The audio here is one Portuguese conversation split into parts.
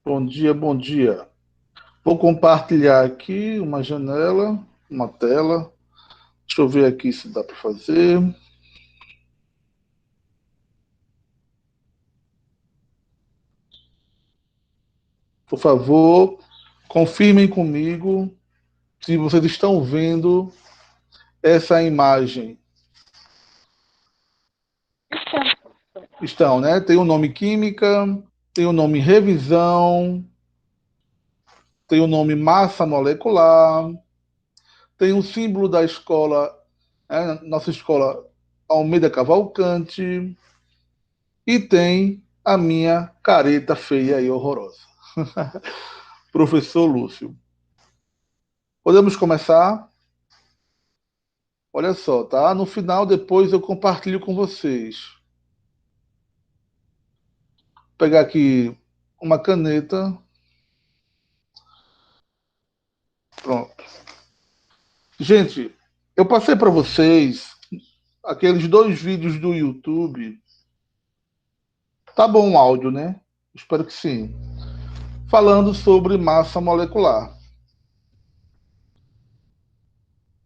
Bom dia, bom dia. Vou compartilhar aqui uma janela, uma tela. Deixa eu ver aqui se dá para fazer. Por favor, confirmem comigo se vocês estão vendo essa imagem. Estão, né? Tem o nome química, tem o nome revisão, tem o nome massa molecular, tem o símbolo da escola, né? Nossa escola Almeida Cavalcante, e tem a minha careta feia e horrorosa. Professor Lúcio. Podemos começar? Olha só, tá? No final, depois eu compartilho com vocês. Vou pegar aqui uma caneta. Pronto. Gente, eu passei para vocês aqueles dois vídeos do YouTube. Tá bom o áudio, né? Espero que sim. Falando sobre massa molecular.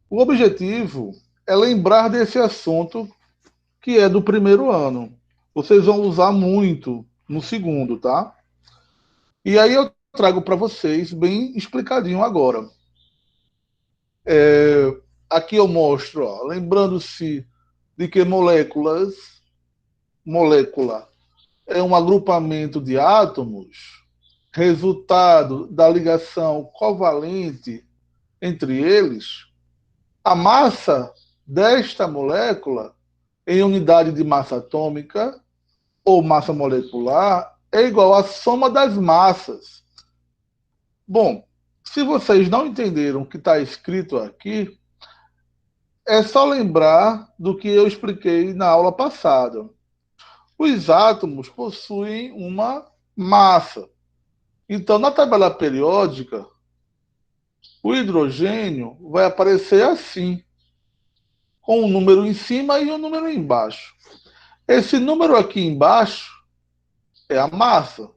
O objetivo é lembrar desse assunto que é do primeiro ano. Vocês vão usar muito no segundo, tá? E aí eu trago para vocês bem explicadinho agora. Aqui eu mostro, ó, lembrando-se de que molécula é um agrupamento de átomos, resultado da ligação covalente entre eles. A massa desta molécula em unidade de massa atômica ou massa molecular é igual à soma das massas. Bom, se vocês não entenderam o que está escrito aqui, é só lembrar do que eu expliquei na aula passada. Os átomos possuem uma massa. Então, na tabela periódica, o hidrogênio vai aparecer assim, com um número em cima e um número embaixo. Esse número aqui embaixo é a massa.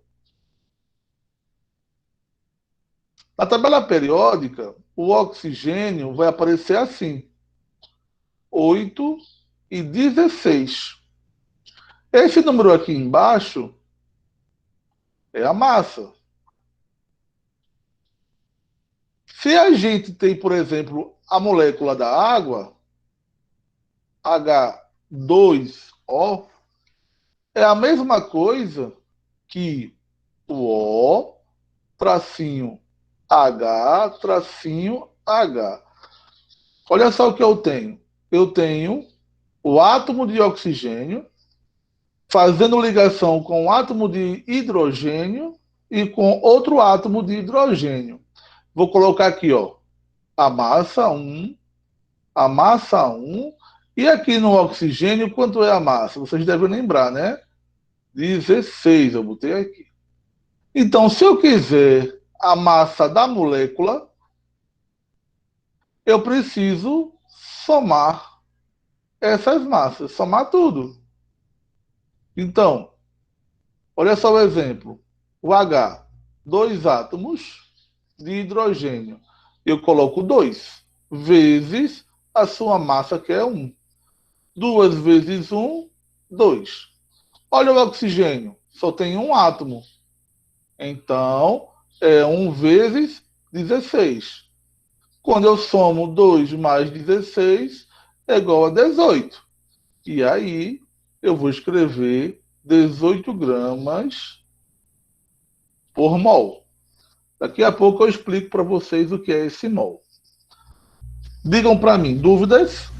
Na tabela periódica, o oxigênio vai aparecer assim, 8 e 16. Esse número aqui embaixo é a massa. Se a gente tem, por exemplo, a molécula da água, H2O, é a mesma coisa que o O, tracinho H, tracinho H. Olha só o que eu tenho. Eu tenho o átomo de oxigênio fazendo ligação com o átomo de hidrogênio e com outro átomo de hidrogênio. Vou colocar aqui, ó, a massa 1, a massa 1, e aqui no oxigênio, quanto é a massa? Vocês devem lembrar, né? 16, eu botei aqui. Então, se eu quiser a massa da molécula, eu preciso somar essas massas, somar tudo. Então, olha só o exemplo. O H, dois átomos de hidrogênio. Eu coloco 2 vezes a sua massa, que é 1. 2 vezes 1, 2. Olha o oxigênio, só tem um átomo. Então, é 1 vezes 16. Quando eu somo 2 mais 16, é igual a 18. E aí, eu vou escrever 18 gramas por mol. Daqui a pouco eu explico para vocês o que é esse mol. Digam para mim, dúvidas?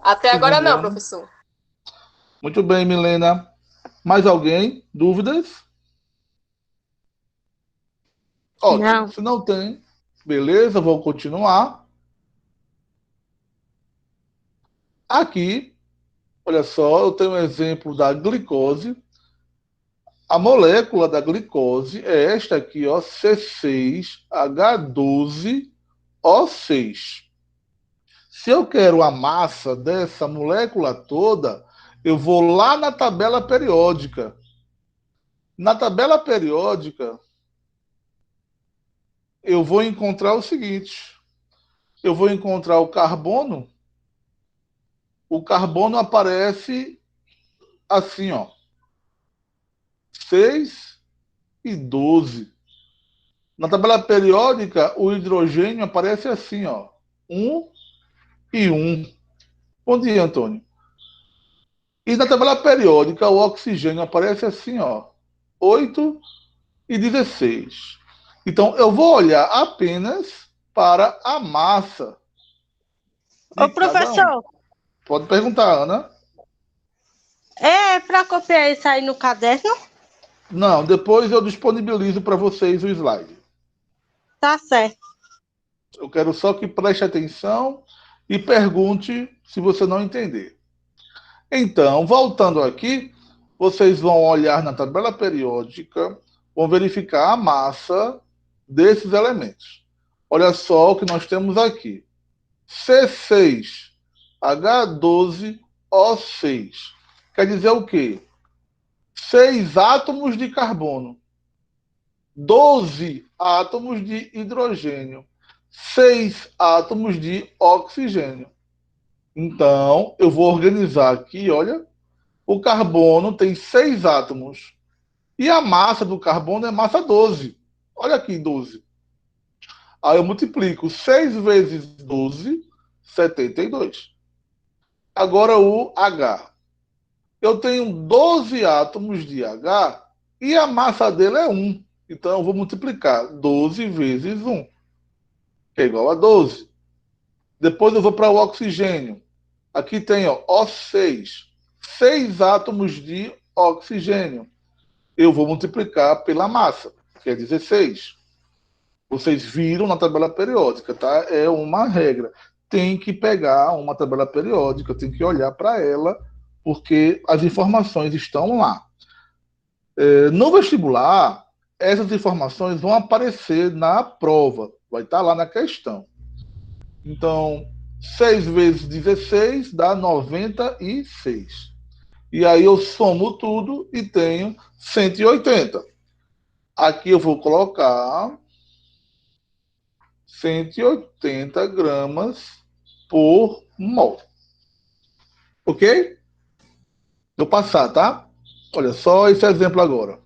Até agora Segundo não, ano. professor. Muito bem, Milena. Mais alguém? Dúvidas? Ótimo. Não. Se não tem, beleza, vou continuar. Aqui, olha só, eu tenho um exemplo da glicose. A molécula da glicose é esta aqui, ó, C6H12O6. Se eu quero a massa dessa molécula toda, Eu vou lá na tabela periódica. Na tabela periódica, eu vou encontrar o seguinte: eu vou encontrar o carbono. O carbono aparece assim, ó, 6 e 12. Na tabela periódica, o hidrogênio aparece assim, ó, 1 e 1. Bom dia, Antônio. E na tabela periódica, o oxigênio aparece assim, ó, 8 e 16. Então, eu vou olhar apenas para a massa Ô, de cada um. professor, Pode perguntar, Ana. é para copiar isso aí no caderno? Não, depois eu disponibilizo para vocês o slide. Tá certo. Eu quero só que preste atenção e pergunte se você não entender. Então, voltando aqui, vocês vão olhar na tabela periódica, vão verificar a massa desses elementos. Olha só o que nós temos aqui. C6H12O6. Quer dizer o quê? 6 átomos de carbono, 12 átomos de hidrogênio, 6 átomos de oxigênio. Então, eu vou organizar aqui, olha, o carbono tem 6 átomos. E a massa do carbono é massa 12. Olha aqui, 12. Aí eu multiplico 6 vezes 12, 72. Agora o H. Eu tenho 12 átomos de H e a massa dele é 1. Então eu vou multiplicar 12 vezes 1, que é igual a 12. Depois eu vou para o oxigênio. Aqui tem ó, O6, 6 átomos de oxigênio. Eu vou multiplicar pela massa, que é 16. Vocês viram na tabela periódica, tá? É uma regra. Tem que pegar uma tabela periódica, tem que olhar para ela, porque as informações estão lá. No vestibular, essas informações vão aparecer na prova, vai estar lá na questão. Então, 6 vezes 16 dá 96. E aí eu somo tudo e tenho 180. Aqui eu vou colocar 180 gramas por mol. Ok? Vou passar, tá? Olha só esse exemplo agora.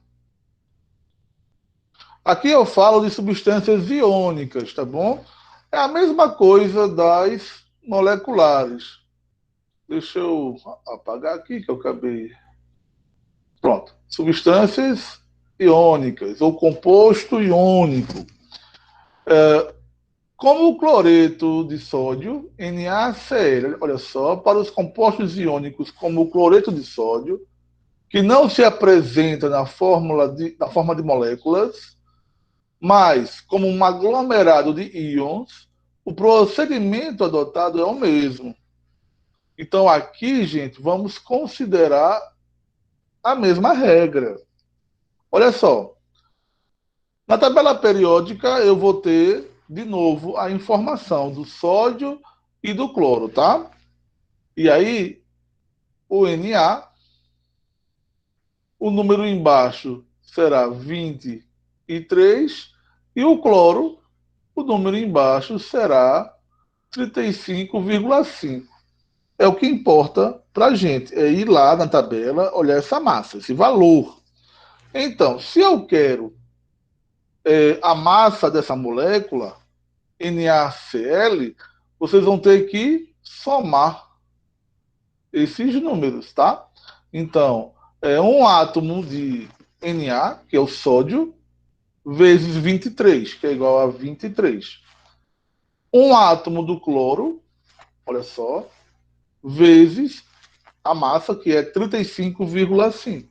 Aqui eu falo de substâncias iônicas, tá bom? É a mesma coisa das moleculares. Deixa eu apagar aqui que eu acabei. Pronto. Substâncias iônicas ou composto iônico. Como o cloreto de sódio, NaCl, olha só, para os compostos iônicos como o cloreto de sódio, que não se apresenta na forma de moléculas, mas como um aglomerado de íons, o procedimento adotado é o mesmo. Então, aqui, gente, vamos considerar a mesma regra. Olha só, na tabela periódica eu vou ter, de novo, a informação do sódio e do cloro, tá? E aí, o Na, o número embaixo será 23, e o cloro, o número embaixo será 35,5. É o que importa para a gente, é ir lá na tabela, olhar essa massa, esse valor. Então, se eu quero a massa dessa molécula, NaCl, vocês vão ter que somar esses números, tá? Então, é um átomo de Na, que é o sódio, vezes 23, que é igual a 23. Um átomo do cloro, olha só, vezes a massa, que é 35,5.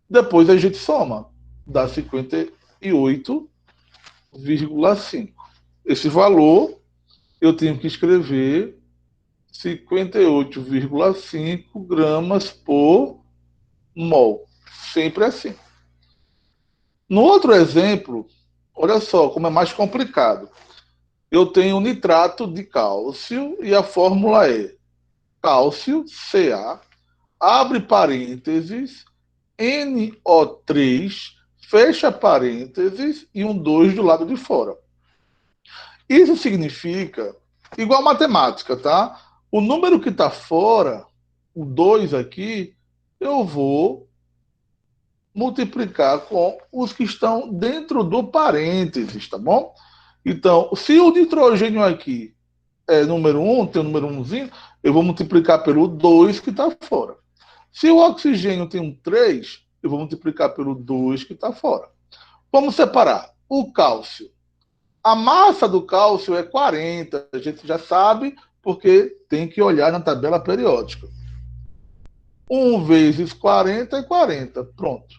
Depois a gente soma, dá 58,5. Esse valor eu tenho que escrever 58,5 gramas por mol. Sempre assim. No outro exemplo, olha só como é mais complicado. Eu tenho nitrato de cálcio e a fórmula é cálcio, Ca, abre parênteses, NO3, fecha parênteses e um 2 do lado de fora. Isso significa, igual matemática, tá? O número que está fora, o 2 aqui, eu vou multiplicar com os que estão dentro do parênteses, tá bom? Então, se o nitrogênio aqui é número 1, tem o número 1zinho, eu vou multiplicar pelo 2 que está fora. Se o oxigênio tem um 3, eu vou multiplicar pelo 2 que está fora. Vamos separar. O cálcio. A massa do cálcio é 40, a gente já sabe, porque tem que olhar na tabela periódica. 1 vezes 40 é 40. Pronto.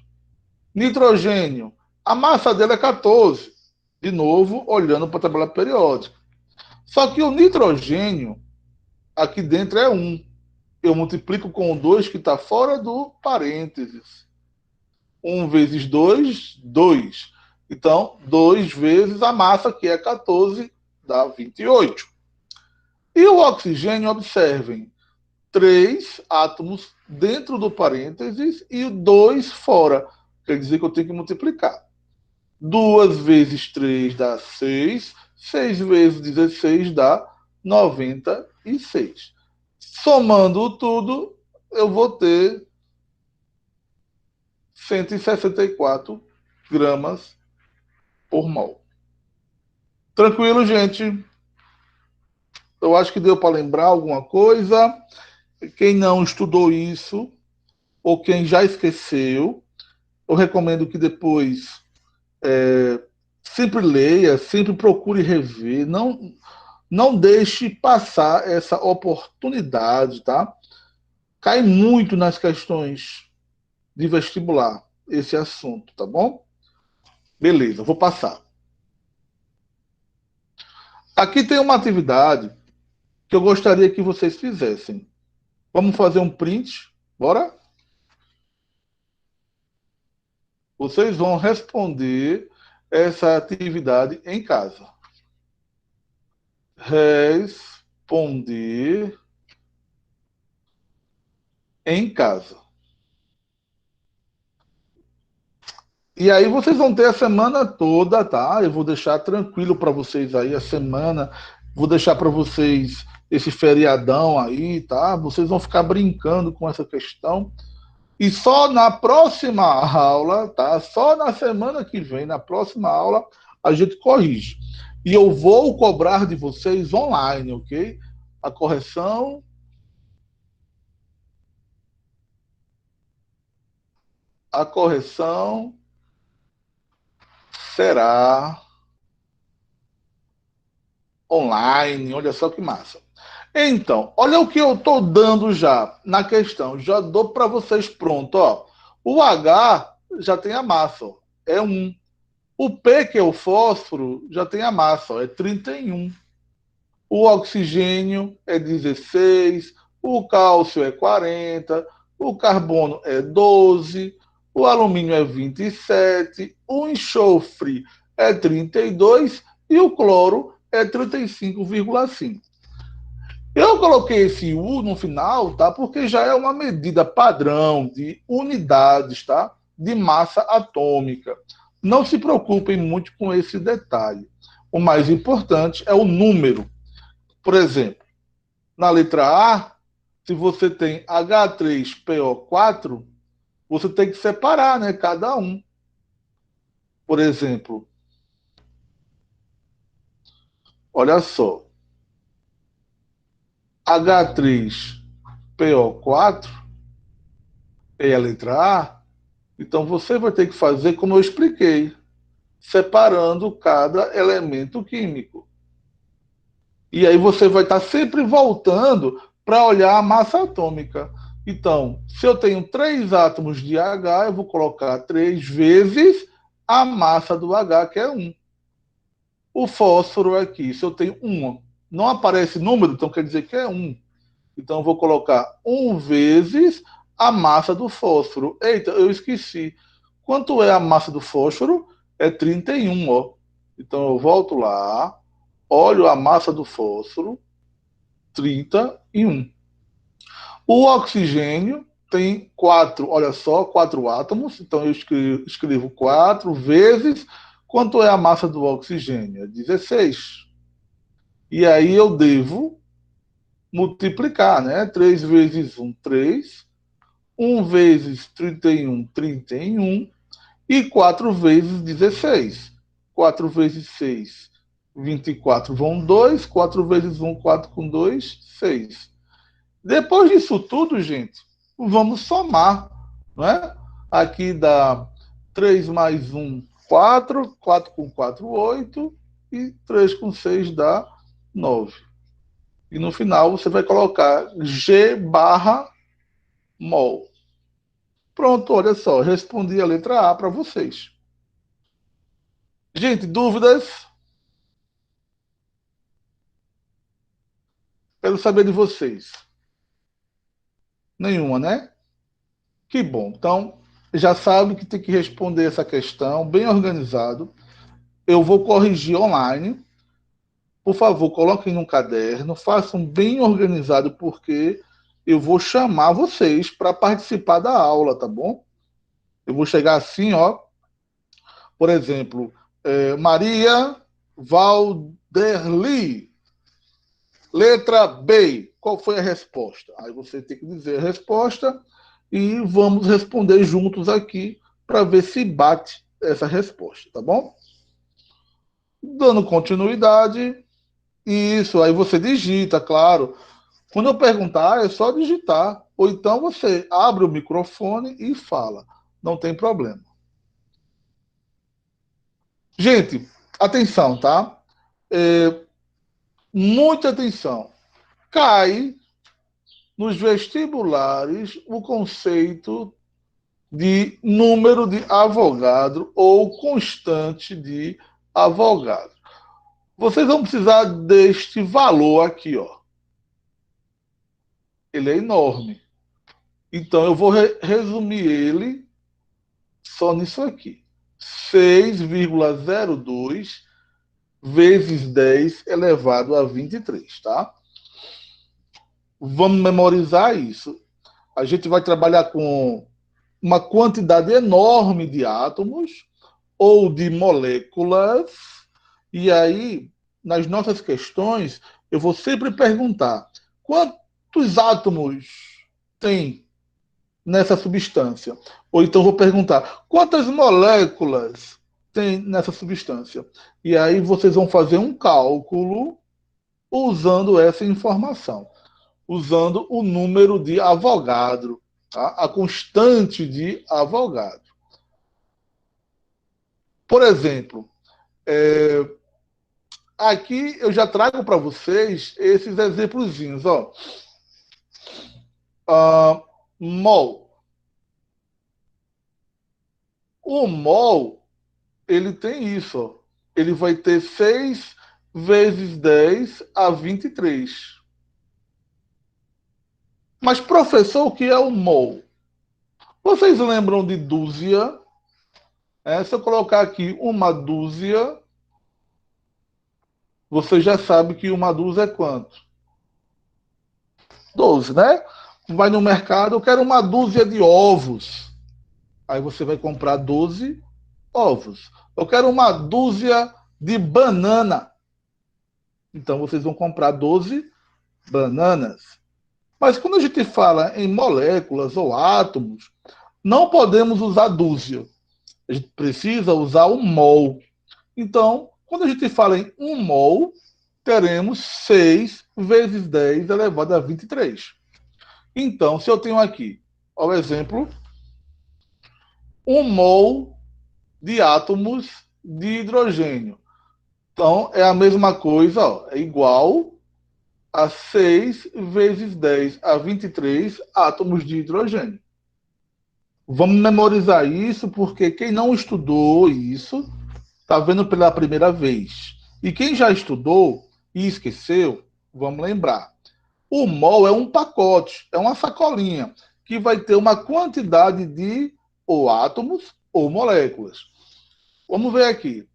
Nitrogênio. A massa dele é 14. De novo, olhando para a tabela periódica. Só que o nitrogênio, aqui dentro é 1. Eu multiplico com o 2 que está fora do parênteses. 1 vezes 2, 2. Então, 2 vezes a massa, que é 14, dá 28. E o oxigênio, observem, 3 átomos dentro do parênteses e 2 fora. Quer dizer que eu tenho que multiplicar. 2 vezes 3 dá 6. 6 vezes 16 dá 96. Somando tudo, eu vou ter 164 gramas por mol. Tranquilo, gente? Eu acho que deu para lembrar alguma coisa. Quem não estudou isso, ou quem já esqueceu, eu recomendo que depois sempre leia, sempre procure rever. Não deixe passar essa oportunidade, tá? Cai muito nas questões de vestibular esse assunto, tá bom? Beleza, vou passar. Aqui tem uma atividade que eu gostaria que vocês fizessem. Vamos fazer um print? Bora? Vocês vão responder essa atividade em casa. Responder em casa. E aí vocês vão ter a semana toda, tá? Eu vou deixar tranquilo para vocês aí a semana. Vou deixar para vocês esse feriadão aí, tá? Vocês vão ficar brincando com essa questão. E só na próxima aula, tá? Só na semana que vem, na próxima aula, a gente corrige. E eu vou cobrar de vocês online, ok? A correção. A correção será online. Olha só que massa. Então, olha o que eu estou dando já na questão. Já dou para vocês pronto. Ó. O H já tem a massa, ó, é 1. O P, que é o fósforo, já tem a massa, ó, é 31. O oxigênio é 16. O cálcio é 40. O carbono é 12. O alumínio é 27. O enxofre é 32. E o cloro é 35,5. Eu coloquei esse U no final, tá? Porque já é uma medida padrão de unidades, tá? De massa atômica. Não se preocupem muito com esse detalhe. O mais importante é o número. Por exemplo, na letra A, se você tem H3PO4, você tem que separar, né? Cada um. Por exemplo, olha só. H3PO4 é a letra A. Então você vai ter que fazer como eu expliquei, separando cada elemento químico. E aí você vai estar sempre voltando para olhar a massa atômica. Então, se eu tenho 3 átomos de H, eu vou colocar 3 vezes a massa do H, que é 1. O fósforo aqui, se eu tenho 1, não aparece número, então quer dizer que é 1. Então eu vou colocar 1 vezes a massa do fósforo. Eita, eu esqueci. Quanto é a massa do fósforo? É 31, ó. Então eu volto lá, olho a massa do fósforo, 31. O oxigênio tem 4, olha só, 4 átomos. Então eu escrevo 4 vezes. Quanto é a massa do oxigênio? É 16. E aí eu devo multiplicar, né? 3 vezes 1, 3. 1 vezes 31, 31. E 4 vezes 16. 4 vezes 6, 24 vão 2. 4 vezes 1, 4 com 2, 6. Depois disso tudo, gente, vamos somar, não é? Aqui dá 3 mais 1, 4. 4 com 4, 8. E 3 com 6 dá 9. E no final você vai colocar G barra mol. Pronto, olha só, respondi a letra A para vocês. Gente, dúvidas? Quero saber de vocês. Nenhuma, né? Que bom. Então, já sabe que tem que responder essa questão bem organizado. Eu vou corrigir online. Por favor, coloquem no caderno, façam bem organizado, porque eu vou chamar vocês para participar da aula, tá bom? Eu vou chegar assim, ó. Por exemplo, Maria Valderli. Letra B. Qual foi a resposta? Aí você tem que dizer a resposta e vamos responder juntos aqui para ver se bate essa resposta, tá bom? Dando continuidade, isso, aí você digita, claro. Quando eu perguntar, é só digitar. Ou então você abre o microfone e fala. Não tem problema. Gente, atenção, tá? É, muita atenção. Cai nos vestibulares o conceito de número de Avogadro ou constante de Avogadro. Vocês vão precisar deste valor aqui, ó. Ele é enorme. Então eu vou resumir ele só nisso aqui. 6,02 vezes 10 elevado a 23, tá? Vamos memorizar isso. A gente vai trabalhar com uma quantidade enorme de átomos ou de moléculas. E aí, nas nossas questões, eu vou sempre perguntar: quantos átomos tem nessa substância? Ou então vou perguntar: quantas moléculas tem nessa substância? E aí vocês vão fazer um cálculo usando essa informação, usando o número de Avogadro, tá? A constante de Avogadro. Por exemplo, aqui eu já trago para vocês esses exemplozinhos, ó. Mol. O mol, ele tem isso, ó. Ele vai ter 6 vezes 10 a 23. Mas, professor, o que é o mol? Vocês lembram de dúzia? Se eu colocar aqui uma dúzia, você já sabe que uma dúzia é quanto? 12, né? Vai no mercado, eu quero uma dúzia de ovos. Aí você vai comprar 12 ovos. Eu quero uma dúzia de banana. Então vocês vão comprar 12 bananas. Mas quando a gente fala em moléculas ou átomos, não podemos usar dúzia. A gente precisa usar o mol. Então, quando a gente fala em 1 mol, teremos 6 vezes 10 elevado a 23. Então, se eu tenho aqui, ao exemplo, 1 mol de átomos de hidrogênio. Então, é a mesma coisa, ó, é igual a 6 vezes 10 a 23 átomos de hidrogênio. Vamos memorizar isso, porque quem não estudou isso está vendo pela primeira vez. E quem já estudou e esqueceu, vamos lembrar. O mol é um pacote, é uma sacolinha, que vai ter uma quantidade de ou átomos ou moléculas. Vamos ver aqui.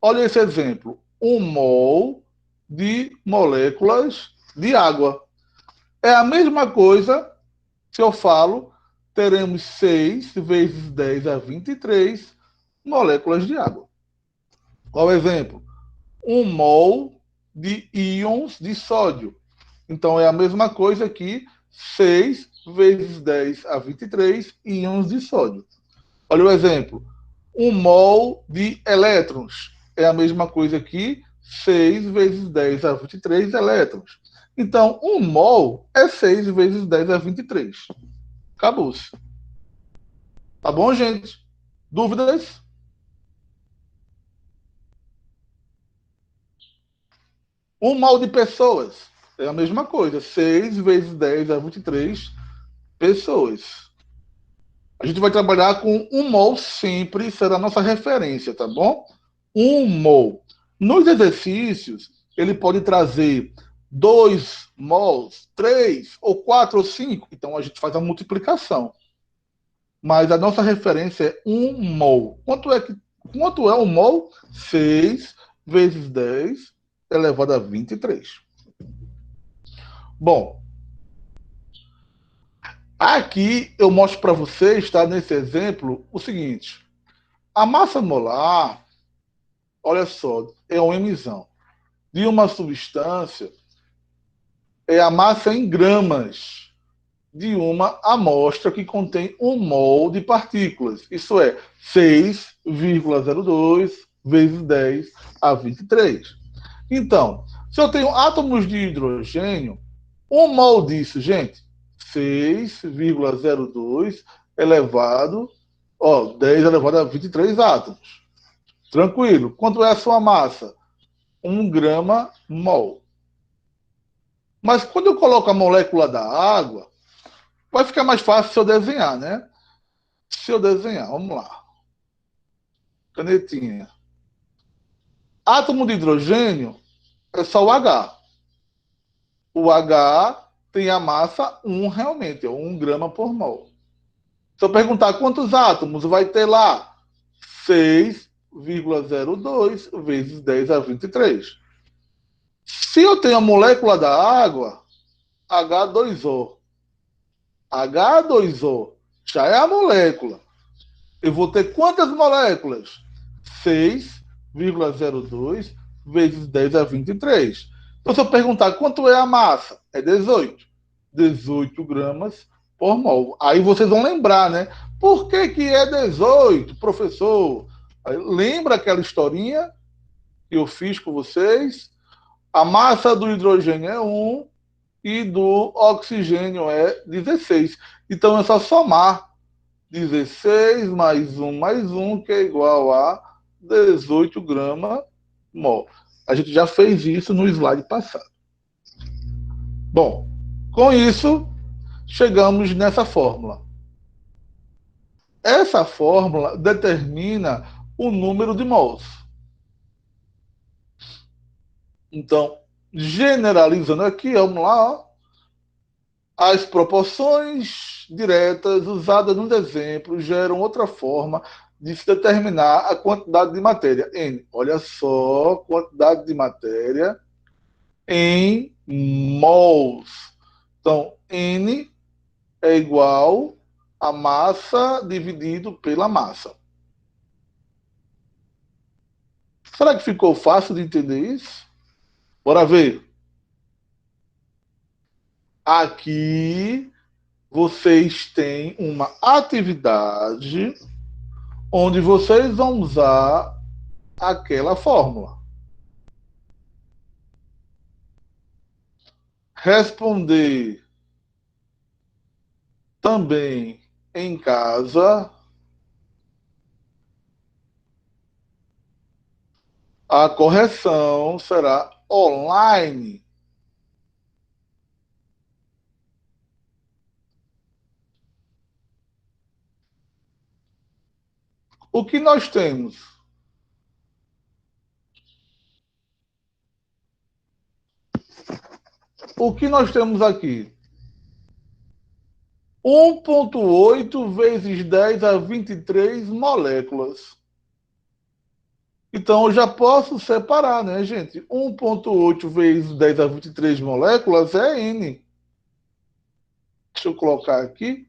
Olha esse exemplo. 1 mol de moléculas de água. É a mesma coisa se eu falo teremos 6 vezes 10 a 23 moléculas de água. Qual o exemplo? 1 mol de íons de sódio. Então, é a mesma coisa aqui, 6 vezes 10 a 23 íons de sódio. Olha o exemplo. 1 mol de elétrons. É a mesma coisa aqui, 6 vezes 10 a 23 elétrons. Então, 1 mol é 6 vezes 10 a 23. Acabou-se. Tá bom, gente? Dúvidas? Um mol de pessoas. É a mesma coisa. 6 vezes 10 a 23 pessoas. A gente vai trabalhar com 1 mol sempre, será a nossa referência, tá bom? 1 mol. Nos exercícios, ele pode trazer 2 mols, 3, ou 4 ou 5. Então, a gente faz a multiplicação. Mas a nossa referência é 1 mol. Quanto é 1 mol? 6 vezes 10 elevado a 23. Bom, aqui eu mostro para vocês, tá, nesse exemplo, o seguinte. A massa molar, olha só, é um emissão de uma substância, é a massa em gramas de uma amostra que contém 1 mol de partículas. Isso é 6,02 vezes 10 a 23. Então, se eu tenho átomos de hidrogênio, 1 mol disso, gente, 6,02 elevado, 10 elevado a 23 átomos. Tranquilo. Quanto é a sua massa? 1 grama mol. Mas quando eu coloco a molécula da água, vai ficar mais fácil se eu desenhar, né? Se eu desenhar, vamos lá. Canetinha. Átomo de hidrogênio é só o H. O H tem a massa 1 realmente, é 1 grama por mol. Se eu perguntar quantos átomos, vai ter lá 6,02 vezes 10 a 23. Se eu tenho a molécula da água, H2O. H2O já é a molécula. Eu vou ter quantas moléculas? 6,02 vezes 10 a 23. Então, se eu perguntar quanto é a massa, é 18. 18 gramas por mol. Aí vocês vão lembrar, né? Por que é 18, professor? Aí, lembra aquela historinha que eu fiz com vocês? A massa do hidrogênio é 1 e do oxigênio é 16. Então é só somar 16 mais 1, que é igual a 18 gramas mol. A gente já fez isso no slide passado. Bom, com isso, chegamos nessa fórmula. Essa fórmula determina o número de mols. Então, generalizando aqui, vamos lá, ó. As proporções diretas usadas nos exemplos geram outra forma de se determinar a quantidade de matéria. N, olha só, quantidade de matéria em mols. Então, N é igual a massa dividido pela massa. Será que ficou fácil de entender isso? Bora ver. Aqui vocês têm uma atividade onde vocês vão usar aquela fórmula. Responder também em casa. A correção será online. O que nós temos? O que nós temos aqui? 1,8 vezes 10 a 23 moléculas. Então, eu já posso separar, né, gente? 1,8 vezes 10 a 23 moléculas é N. Deixa eu colocar aqui.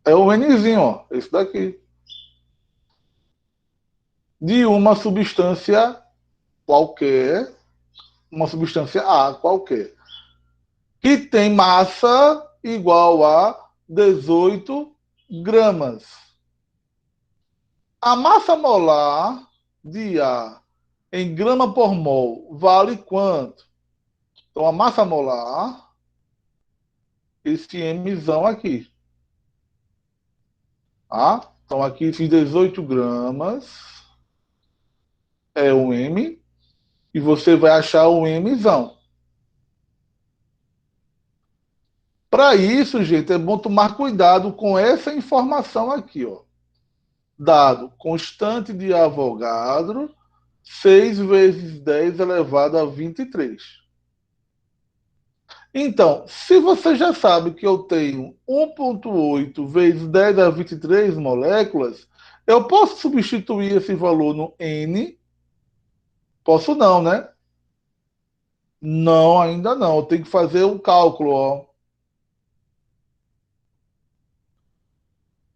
É o Nzinho, ó, esse daqui. De uma substância qualquer, uma substância A qualquer, que tem massa igual a 18 gramas. A massa molar de A em grama por mol vale quanto? Então, a massa molar, esse Mzão aqui. Tá? Então, aqui esses 18 gramas é o M, e você vai achar o Mzão. Para isso, gente, é bom tomar cuidado com essa informação aqui, ó. Dado constante de Avogadro, 6 vezes 10 elevado a 23. Então, se você já sabe que eu tenho 1,8 vezes 10 a 23 moléculas, eu posso substituir esse valor no N? Posso não, né? Não, ainda não. Eu tenho que fazer um cálculo, ó.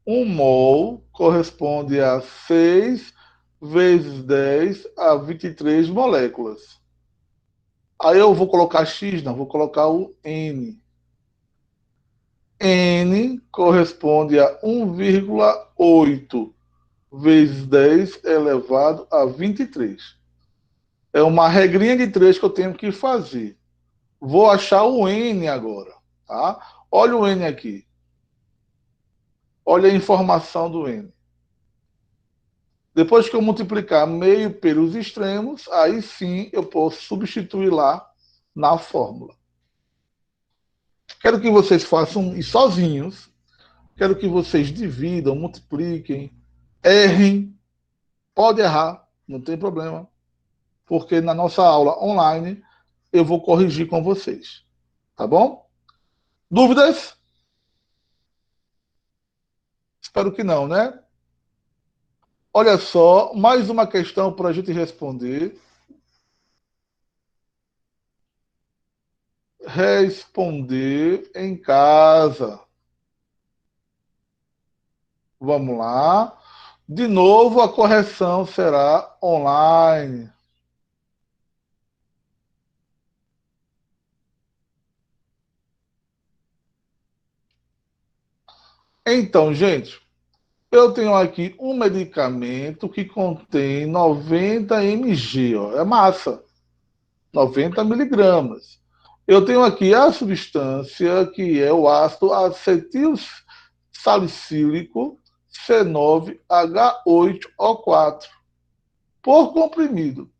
1 mol corresponde a 6 vezes 10 a 23 moléculas. Aí eu vou colocar X, não, vou colocar o N. N corresponde a 1,8 vezes 10 elevado a 23. É uma regrinha de 3 que eu tenho que fazer. Vou achar o N agora. Tá? Olha o N aqui. Olha a informação do N. Depois que eu multiplicar meio pelos extremos, aí sim eu posso substituir lá na fórmula. Quero que vocês façam isso sozinhos. Quero que vocês dividam, multipliquem, errem. Pode errar, não tem problema. Porque na nossa aula online eu vou corrigir com vocês. Tá bom? Dúvidas? Espero que não, né? Olha só, mais uma questão para a gente responder. Responder em casa. Vamos lá. De novo, a correção será online. Então, gente, eu tenho aqui um medicamento que contém 90 mg, ó, é massa, 90 miligramas. Eu tenho aqui a substância que é o ácido acetil salicílico C9H8O4 por comprimido.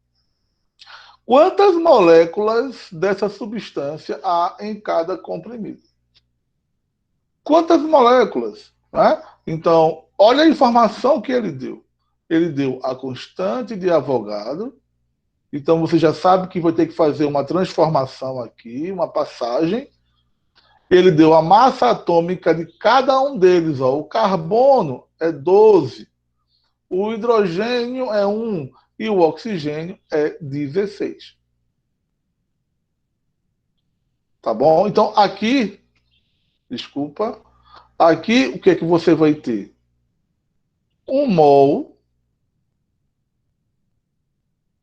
Quantas moléculas dessa substância há em cada comprimido? Quantas moléculas? Né? Então, olha a informação que ele deu. Ele deu a constante de Avogadro. Então, você já sabe que vai ter que fazer uma transformação aqui, uma passagem. Ele deu a massa atômica de cada um deles. Ó. O carbono é 12, o hidrogênio é 1 e o oxigênio é 16. Tá bom? Então, aqui, desculpa, aqui o que é que você vai ter? 1 mol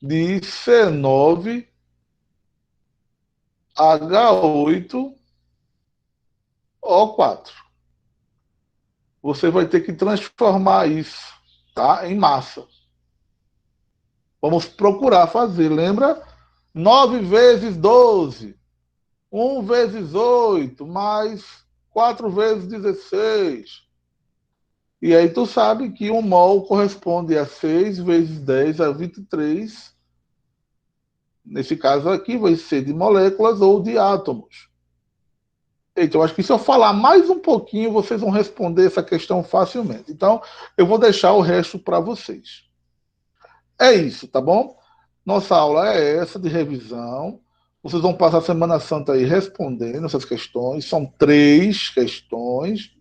de C9H8O4. Você vai ter que transformar isso, tá, em massa. Vamos procurar fazer, lembra? 9 vezes 12, 1 vezes 8, mais 4 vezes 16. E aí tu sabe que 1 mol corresponde a 6 vezes 10 a 23. Nesse caso aqui vai ser de moléculas ou de átomos. Então, eu acho que se eu falar mais um pouquinho, vocês vão responder essa questão facilmente. Então, eu vou deixar o resto para vocês. É isso, tá bom? Nossa aula é essa de revisão. Vocês vão passar a Semana Santa aí respondendo essas questões. São 3 questões.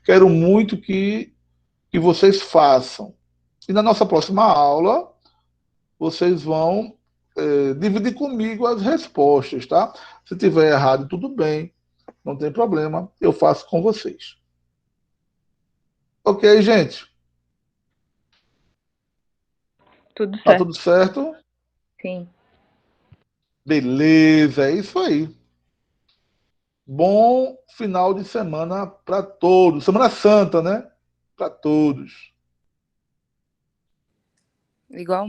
Quero muito que vocês façam. E na nossa próxima aula, vocês vão dividir comigo as respostas, tá? Se tiver errado, tudo bem. Não tem problema. Eu faço com vocês. Ok, gente? Tudo Tá certo. tudo certo? Sim. Beleza, é isso aí. Bom final de semana para todos. Semana Santa, né? Para todos. Igual